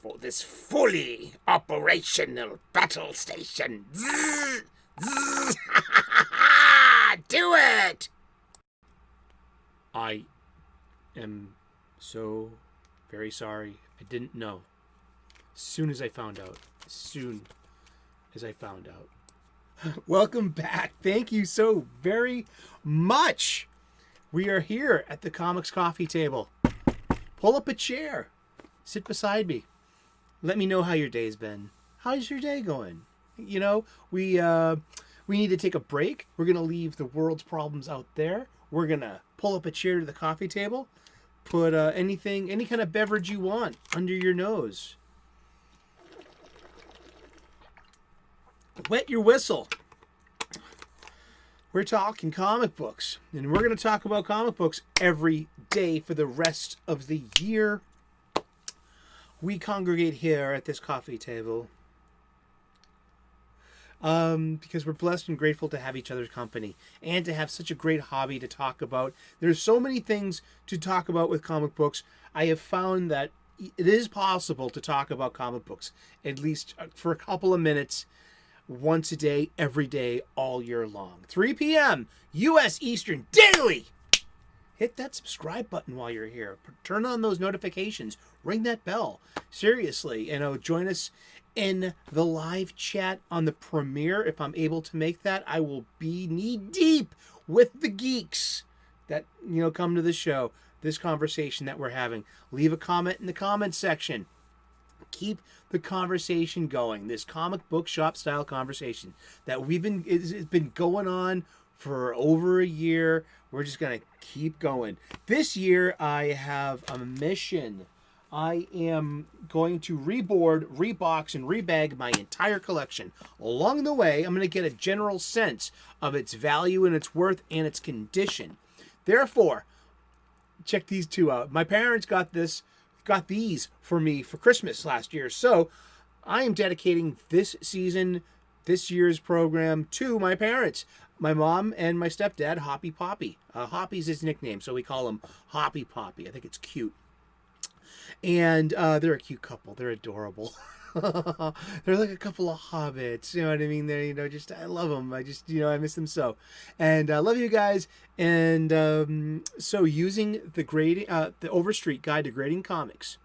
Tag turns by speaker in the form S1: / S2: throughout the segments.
S1: for this fully operational battle station. Zzz, zzz, do it! I am so very sorry. I didn't know. As soon as I found out. Welcome back. Thank you so very much. We are here at the Comics Coffee Table. Pull up a chair. Sit beside me. Let me know how your day's been. How's your day going? You know, we need to take a break. We're going to leave the world's problems out there. We're going to pull up a chair to the coffee table. Put any kind of beverage you want under your nose. Wet your whistle. We're talking comic books, and we're going to talk about comic books every day for the rest of the year. We congregate here at this coffee table because we're blessed and grateful to have each other's company and to have such a great hobby to talk about. There's so many things to talk about with comic books. I have found that it is possible to talk about comic books, at least for a couple of minutes, once a day, every day, all year long. 3 p.m. U.S. Eastern daily. Hit that subscribe button while you're here. Turn on those notifications. Ring that bell. Seriously, join us in the live chat on the premiere. If I'm able to make that, I will be knee deep with the geeks that come to the show. This conversation that we're having. Leave a comment in the comments section. Keep the conversation going. This comic book shop style conversation that it's been going on for over a year. We're just going to keep going. This year I have a mission. I am going to reboard, rebox, and rebag my entire collection. Along the way, I'm going to get a general sense of its value and its worth and its condition. Therefore, check these two out. My parents got these for me for Christmas last year. So I am dedicating this year's program to my parents, my mom and my stepdad, Hoppy Poppy. Hoppy's his nickname, so we call him Hoppy Poppy. I think it's cute. And they're a cute couple. They're adorable. They're like a couple of hobbits. You know what I mean? They're, I love them. I miss them so. And I love you guys. And so using the Overstreet Guide to Grading Comics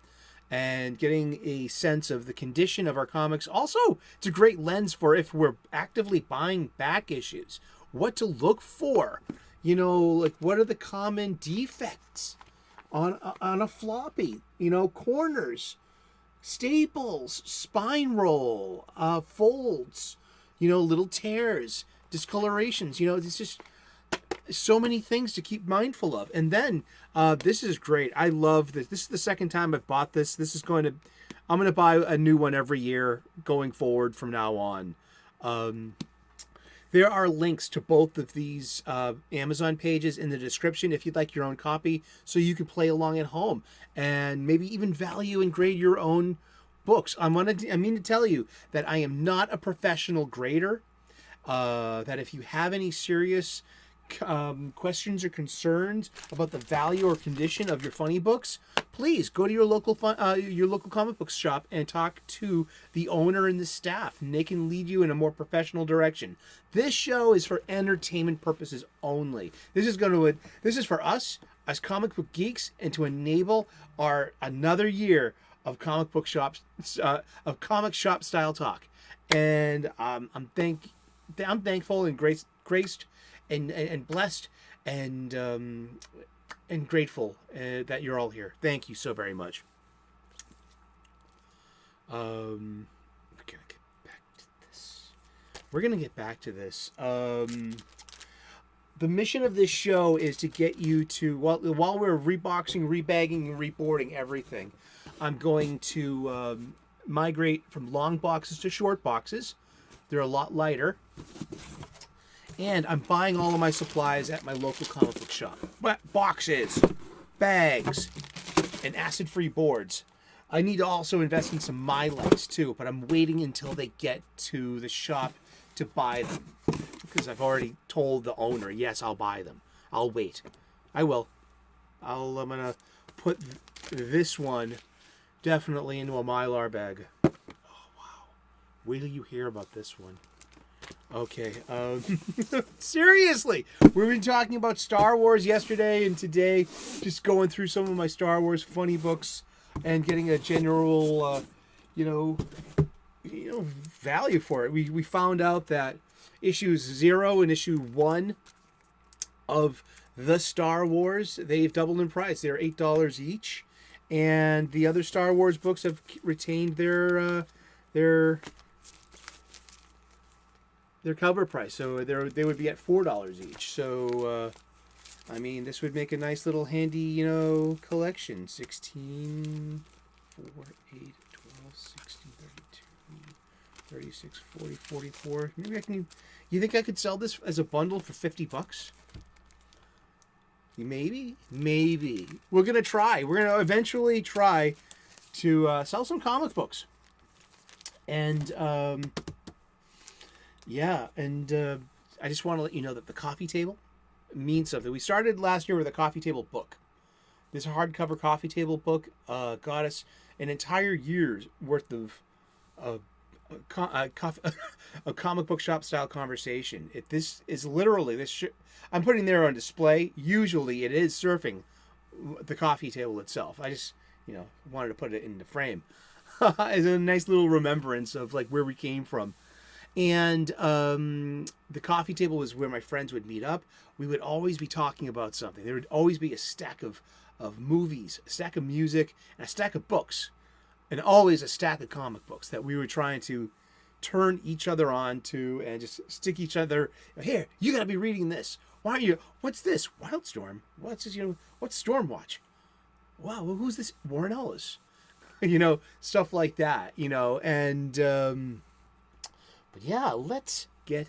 S1: and getting a sense of the condition of our comics. Also, it's a great lens for if we're actively buying back issues, what to look for. Like what are the common defects on a floppy? Corners, staples, spine roll, folds, little tears, discolorations. It's just so many things to keep mindful of. And then this is great. I love this. This is the second time I've bought this. I'm going to buy a new one every year going forward from now on. There are links to both of these Amazon pages in the description if you'd like your own copy, so you can play along at home and maybe even value and grade your own books. I mean to tell you that I am not a professional grader. That if you have any serious questions or concerns about the value or condition of your funny books, please go to your local comic book shop and talk to the owner and the staff, and they can lead you in a more professional direction. This show is for entertainment purposes only. This is for us as comic book geeks, and to enable another year of comic comic shop style talk. And I'm thankful and graced and blessed and grateful that you're all here. Thank you so very much. We're gonna get back to this. The mission of this show is to get you to, while we're reboxing, rebagging, and reboarding everything, I'm going to migrate from long boxes to short boxes. They're a lot lighter. And I'm buying all of my supplies at my local comic book shop. Boxes, bags, and acid-free boards. I need to also invest in some MyLights too, but I'm waiting until they get to the shop to buy them. Because I've already told the owner, yes, I'll buy them. I'll wait. I will. I'm going to put this one definitely into a Mylar bag. Oh, wow. Wait till you hear about this one. Okay, seriously, we've been talking about Star Wars yesterday and today, just going through some of my Star Wars funny books and getting a general, value for it. We found out that issues 0 and issue 1 of the Star Wars, they've doubled in price. They're $8 each, and the other Star Wars books have retained their cover price, so they would be at $4 each. So, I mean, this would make a nice little handy, collection. 16, 4, 8, 12, 16, 32, 36, 40, 44. Maybe I can. You think I could sell this as a bundle for $50? Maybe. We're gonna try. We're gonna eventually try to sell some comic books, and yeah, and I just want to let you know that the coffee table means something. We started last year with a coffee table book. This hardcover coffee table book got us an entire year's worth of a comic book shop style conversation. This is literally I'm putting there on display. Usually it is surfing the coffee table itself. I just wanted to put it in the frame as a nice little remembrance of like where we came from. And the coffee table was where my friends would meet up. We would always be talking about something. There would always be a stack of movies, a stack of music, and a stack of books. And always a stack of comic books that we were trying to turn each other on to and just stick each other. Here, you got to be reading this. Why aren't you? What's this? Wildstorm? What's this? What's Stormwatch? Wow, well, who's this? Warren Ellis. Stuff like that. And but yeah, let's get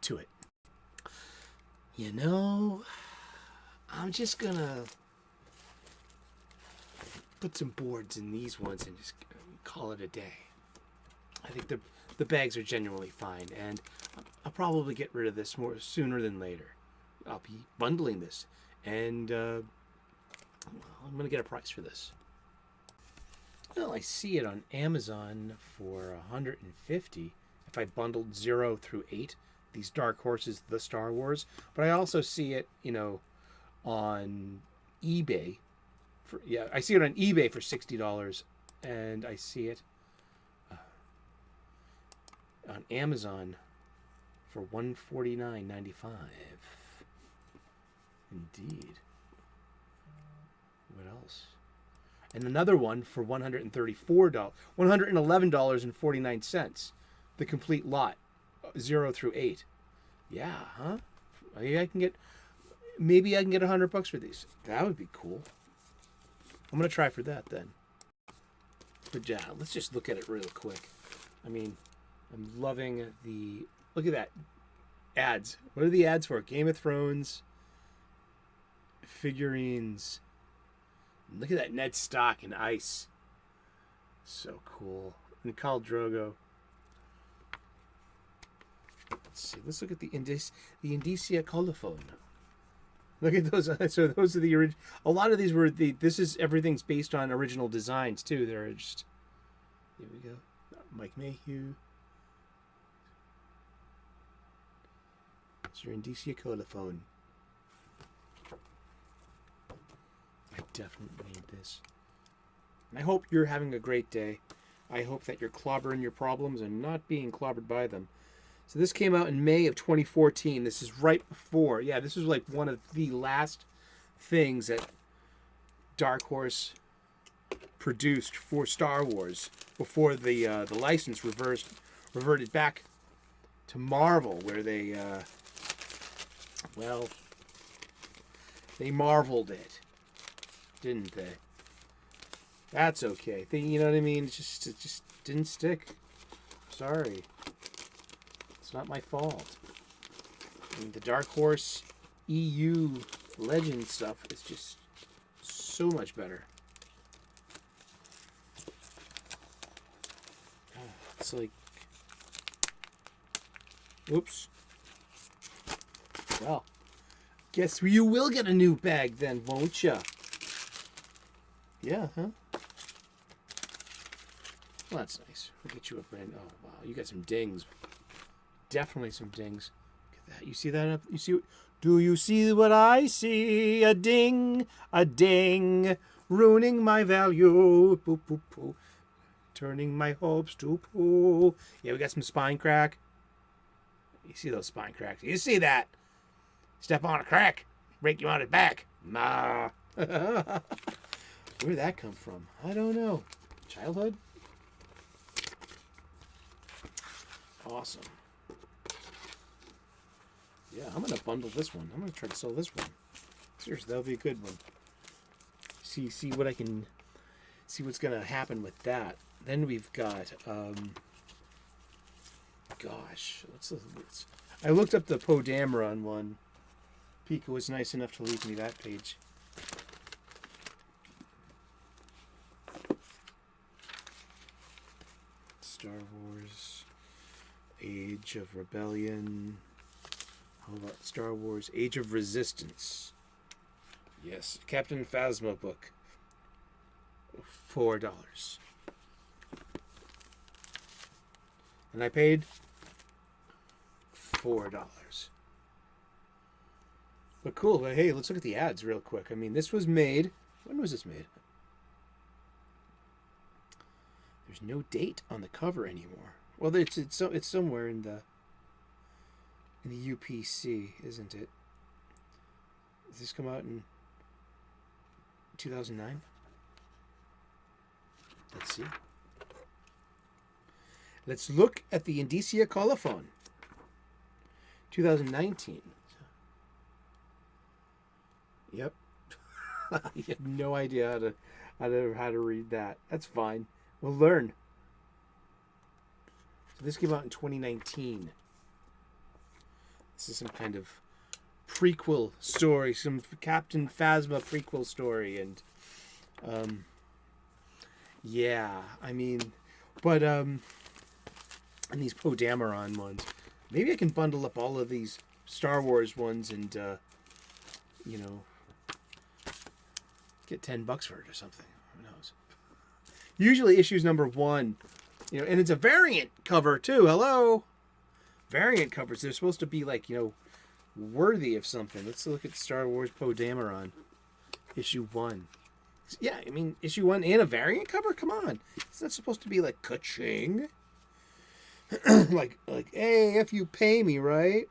S1: to it. I'm just gonna put some boards in these ones and just call it a day. I think the bags are genuinely fine, and I'll probably get rid of this more sooner than later. I'll be bundling this, and I'm gonna get a price for this. Well, I see it on Amazon for $150 if I bundled 0 through 8, these Dark Horses, the Star Wars. But I also see it, on eBay. I see it on eBay for $60, and I see it on Amazon for $149.95. Indeed. What else? And another one for $111.49. The complete lot, 0 through 8. Yeah, huh? Maybe I can get $100 for these. That would be cool. I'm gonna try for that then. But yeah, let's just look at it real quick. I mean, I'm loving look at that ads. What are the ads for? Game of Thrones figurines. Look at that Ned Stark in ice. So cool. And Khal Drogo. Let's see. Let's look at the Indicia colophone. Look at those. So those are the original. A lot of these were everything's based on original designs too. They're just. Here we go. Mike Mayhew. It's your Indicia colophone. I definitely need this. And I hope you're having a great day. I hope that you're clobbering your problems and not being clobbered by them. So this came out in May of 2014. This is right before. Yeah, this was like one of the last things that Dark Horse produced for Star Wars before the license reverted back to Marvel, where they marveled it, didn't they? That's okay. You know what I mean? It just didn't stick. Sorry. It's not my fault. I mean, the Dark Horse EU Legend stuff is just so much better. It's like, oops. Well, guess you will get a new bag then, won't ya? Yeah, huh? Well, that's nice. We'll get you a brand. Oh wow, you got some dings. Definitely some dings. Look at that. You see that? You see? Do you see what I see? A ding, ruining my value. Poo, poo, poo. Turning my hopes to poo. Yeah, we got some spine crack. You see those spine cracks? You see that? Step on a crack, break you on it back. Ma. Where'd that come from? I don't know. Childhood? Awesome. Yeah, I'm going to bundle this one. I'm going to try to sell this one. Seriously, that'll be a good one. See what I can... See what's going to happen with that. Then we've got... gosh. I looked up the Poe Dameron one. Pika was nice enough to leave me that page. Star Wars, Age of Rebellion. How about Star Wars, Age of Resistance? Yes, Captain Phasma book. $4. And I paid $4. But cool. But hey, let's look at the ads real quick. I mean, this was made... When was this made? There's no date on the cover anymore. Well, it's somewhere in the UPC, isn't it? Did this come out in 2009? Let's see. Let's look at the Indicia colophon. 2019. Yep. I have no idea how to read that. That's fine. We'll learn. So this came out in 2019. This is some kind of prequel story, some Captain Phasma prequel story, and yeah, I mean, but and these Poe Dameron ones. Maybe I can bundle up all of these Star Wars ones and you know, get $10 for it or something. Who knows? Usually issues number 1, you know, and it's a variant cover too. Hello, variant covers. They're supposed to be like, you know, worthy of something. Let's look at Star Wars Poe Dameron, issue 1. Yeah, I mean, issue 1 and a variant cover. Come on, it's not supposed to be like ka-ching. like, hey, if you pay me, right?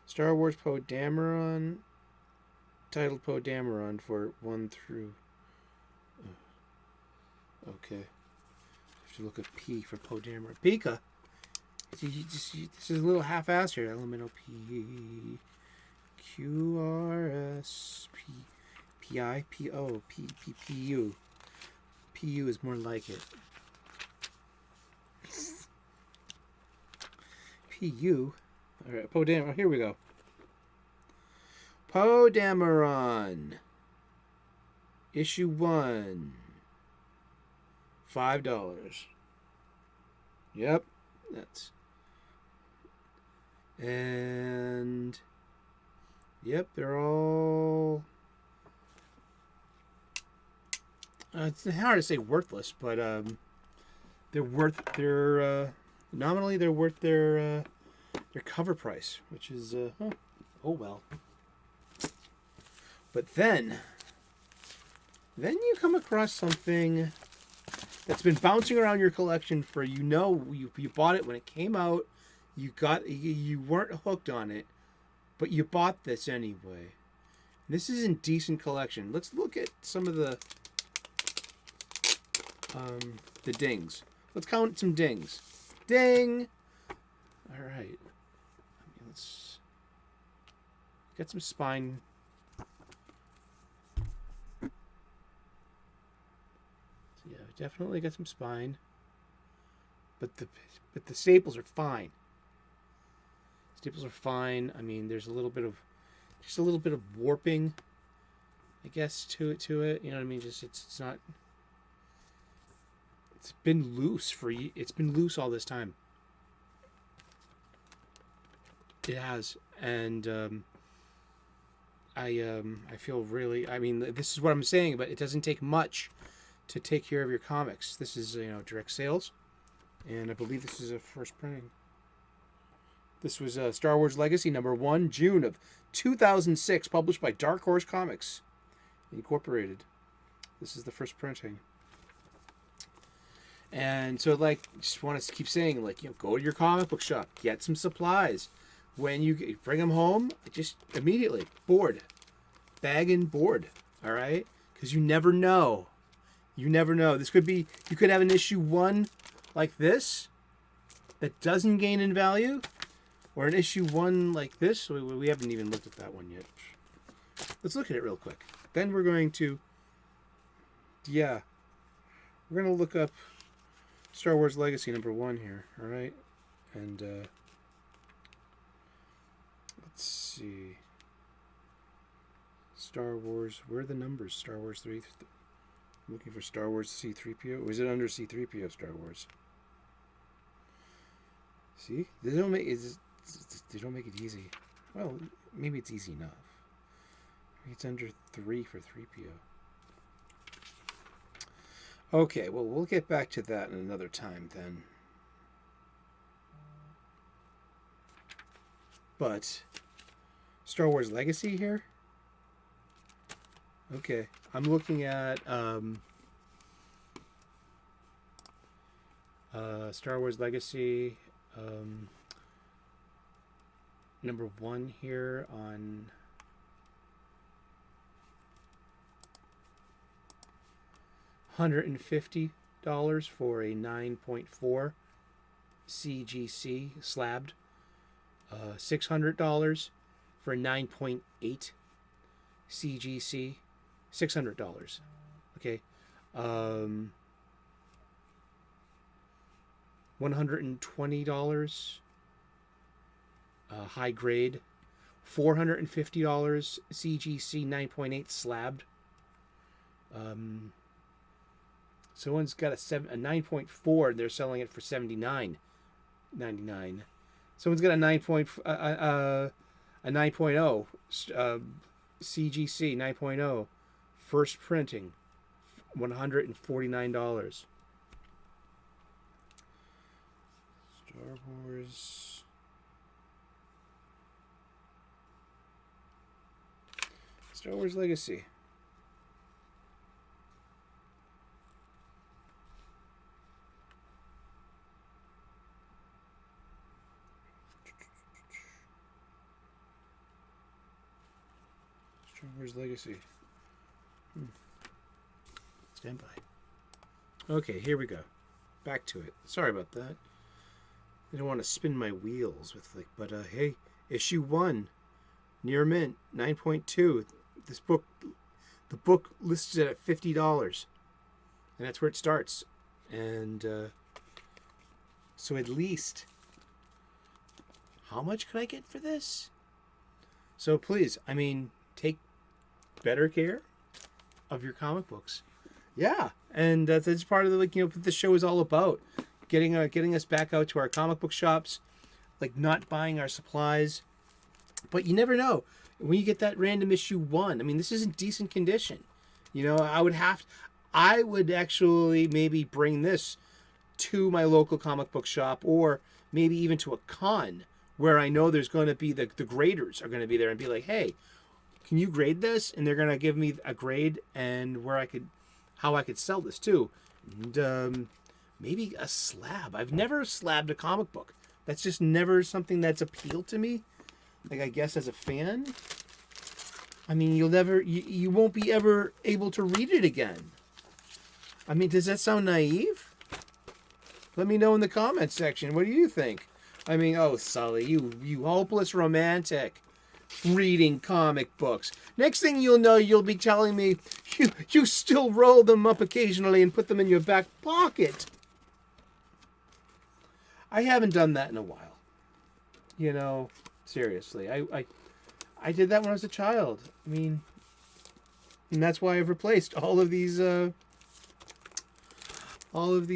S1: Star Wars Poe Dameron, titled Poe Dameron for 1 through. Okay, have to look at P for Poe Dameron. Pika. This is a little half-assed here. Elemental P, Q, R, S, P, P, I, P, O, P, P, P, U. P, U is more like it. P, U. All right, Poe Dameron. Here we go. Poe Dameron. Issue 1. $5. Yep, that's... And... Yep, they're all... it's hard to say worthless, but they're worth their... nominally, they're worth their cover price, which is... oh well. But then you come across something that's been bouncing around your collection for, you know, you bought it when it came out, you weren't hooked on it, but you bought this anyway. This is in decent collection. Let's look at some of the dings. Let's count some dings. Ding! All right. Let's get some spine. Yeah, definitely got some spine. But the staples are fine. Staples are fine. I mean, there's just a little bit of warping, I guess, to it. You know what I mean? Just it's not. It's been loose it's been loose all this time. It has, and I feel really. I mean, this is what I'm saying, but it doesn't take much to take care of your comics. This is direct sales, and I believe this is a first printing. This was Star Wars Legacy #1, June of 2006, published by Dark Horse Comics Incorporated. This is the first printing. And so, just want to keep saying, go to your comic book shop, get some supplies. When you bring them home, just immediately board, bag and board. All right, because you never know. You never know. This could be. You could have an issue 1 like this that doesn't gain in value, or an issue 1 like this. We haven't even looked at that one yet. Let's look at it real quick. Then we're going to. Yeah, we're going to look up Star Wars Legacy #1 here. All right, and. Let's see. Star Wars. Where are the numbers? Star Wars 3. I'm looking for Star Wars C-3PO. Or is it under C-3PO Star Wars? See? They don't make it easy. Well, maybe it's easy enough. Maybe it's under 3 for 3PO. Okay, well, we'll get back to that in another time then. But Star Wars Legacy here? Okay, I'm looking at Star Wars Legacy #1 here on $150 for a 9.4 CGC slabbed. $600 for 9.8 CGC. $600. Okay. $120 high grade. $450 CGC 9.8 slabbed. Someone's got a 9.4. They're selling it for $79.99. Someone's got a 9.0 CGC 9.0 first printing, $149. Star Wars Legacy. Star Wars Legacy. Stand by. Okay, here we go. Back to it. Sorry about that. I don't want to spin my wheels with but hey, issue 1, near mint, 9.2. This book, the book listed at $50, and that's where it starts. And so at least, how much could I get for this? So please, take better care of your comic books. Yeah, and that's part of what the show is all about. Getting us back out to our comic book shops, not buying our supplies. But you never know when you get that random issue 1. This is in decent condition. I would actually maybe bring this to my local comic book shop, or maybe even to a con where I know there's going to be the graders are going to be there and be like, hey, can you grade this? And they're going to give me a grade and how I could sell this too. And maybe a slab. I've never slabbed a comic book. That's just never something that's appealed to me. I guess as a fan, you won't be ever able to read it again. Does that sound naive? Let me know in the comments section. What do you think? Oh, Sully, you hopeless romantic. Reading comic books. Next thing you'll know, you'll be telling me you still roll them up occasionally and put them in your back pocket. I haven't done that in a while. Seriously. I did that when I was a child. And that's why I've replaced all of these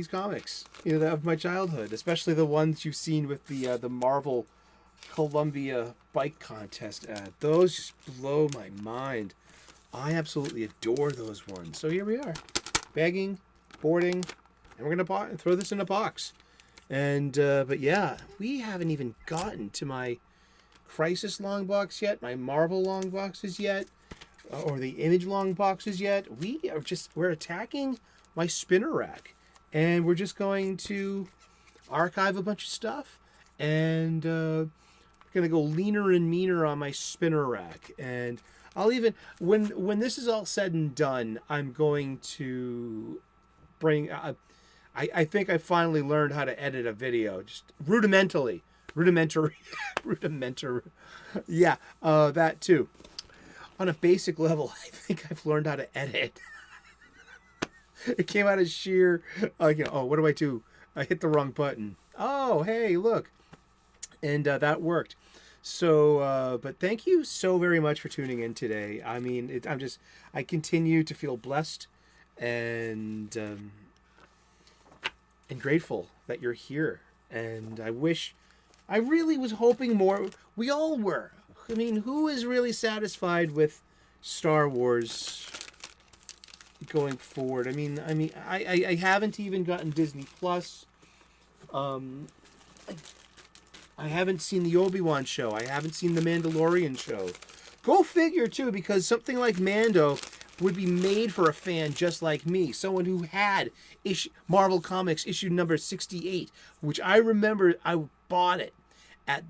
S1: comics, of my childhood, especially the ones you've seen with the Marvel Columbia bike contest ad. Those just blow my mind. I absolutely adore those ones. So here we are, bagging, boarding, and we're gonna throw this in a box. And but yeah, we haven't even gotten to my Crisis long box yet, my Marvel long boxes yet, or the Image long boxes yet. We're attacking my spinner rack, and we're just going to archive a bunch of stuff, and gonna go leaner and meaner on my spinner rack. And I'll even, when this is all said and done, I'm going to bring I think I finally learned how to edit a video, just rudimentary. Yeah, that too. On a basic level, I think I've learned how to edit. It came out of sheer, oh, what do I do? I hit the wrong button. Oh, hey, look. And that worked. So, but thank you so very much for tuning in today. I mean, I continue to feel blessed and grateful that you're here. And I really was hoping more. We all were. I mean, who is really satisfied with Star Wars going forward? I haven't even gotten Disney Plus. I haven't seen the Obi-Wan show. I haven't seen the Mandalorian show. Go figure, too, because something like Mando would be made for a fan just like me. Someone who had Marvel Comics issue number 68, which I remember I bought it at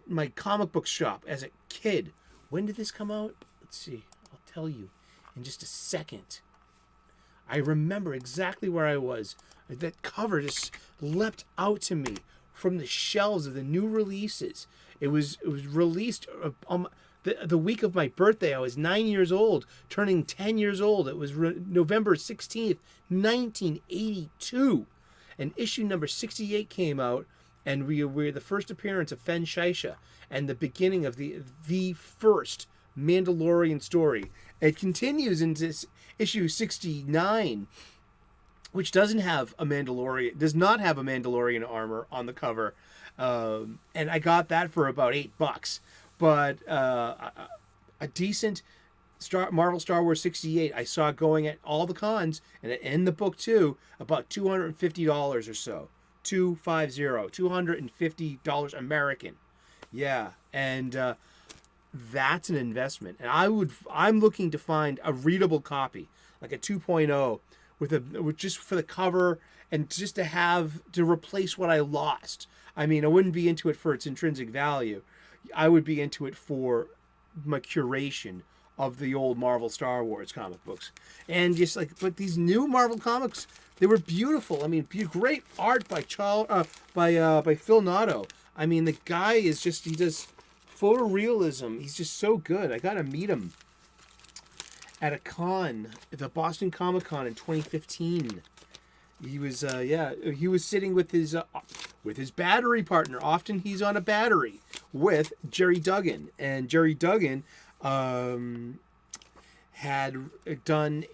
S1: my comic book shop as a kid. When did this come out? Let's see. I'll tell you in just a second. I remember exactly where I was. That cover just leapt out to me from the shelves of the new releases. It was released the week of my birthday. I was 9 years old, turning 10 years old. It was November 16th, 1982. And issue number 68 came out, and we were the first appearance of Fen Shisha and the beginning of the first Mandalorian story. It continues into issue 69, which does not have a Mandalorian armor on the cover, and I got that for about $8. But a decent Marvel Star Wars 68, I saw going at all the cons and in the book too, about $250 or so. $250 American. Yeah, and that's an investment. And I'm looking to find a readable copy, like a 2.0, with just for the cover and just to replace what I lost. I mean, I wouldn't be into it for its intrinsic value. I would be into it for my curation of the old Marvel Star Wars comic books. And just but these new Marvel comics, they were beautiful. I mean, great art by Phil Noto. I mean, the guy he does photorealism. He's just so good. I got to meet him at a con, the Boston Comic Con in 2015. He was sitting with his battery partner. Often he's on a battery with Jerry Duggan, and Jerry Duggan had done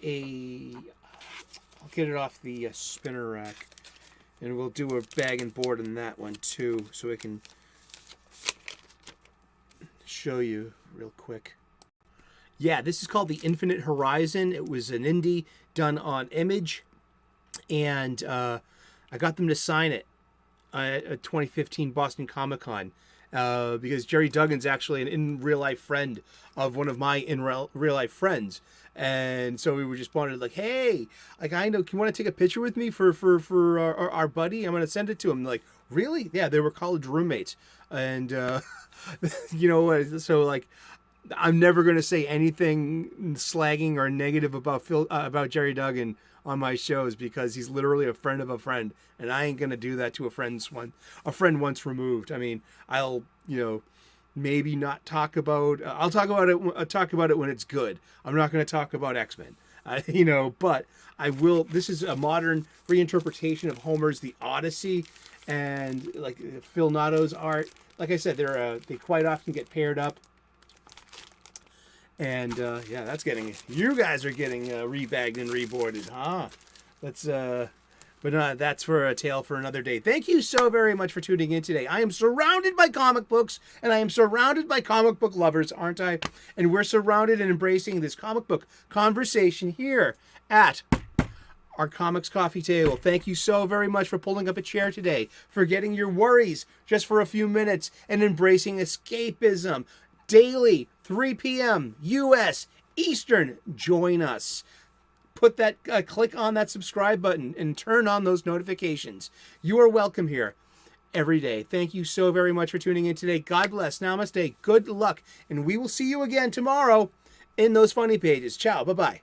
S1: I'll get it off the spinner rack, and we'll do a bag and board in that one too, so I can show you real quick. Yeah, this is called The Infinite Horizon. It was an indie done on Image, and I got them to sign it at 2015 Boston Comic Con because Jerry Duggan's actually an in real life friend of one of my in real life friends, and so we were just wanted hey, I know, can you want to take a picture with me for our buddy? I'm gonna send it to him. Like, really? Yeah, they were college roommates, and so I'm never going to say anything slagging or negative about Jerry Duggan on my shows, because he's literally a friend of a friend, and I ain't going to do that to a friend once removed. I mean, I'll maybe not talk about. I'll talk about it when it's good. I'm not going to talk about X-Men. But I will. This is a modern reinterpretation of Homer's The Odyssey, and Phil Noto's art. Like I said, they quite often get paired up. And you guys are getting rebagged and reboarded, huh? But that's for a tale for another day. Thank you so very much for tuning in today. I am surrounded by comic books, and I am surrounded by comic book lovers, aren't I? And we're surrounded and embracing this comic book conversation here at our Comics Coffee Table. Thank you so very much for pulling up a chair today, forgetting your worries just for a few minutes, and embracing escapism. Daily, 3 p.m. U.S. Eastern. Join us. Put that, click on that subscribe button and turn on those notifications. You are welcome here every day. Thank you so very much for tuning in today. God bless. Namaste. Good luck. And we will see you again tomorrow in those funny pages. Ciao. Bye-bye.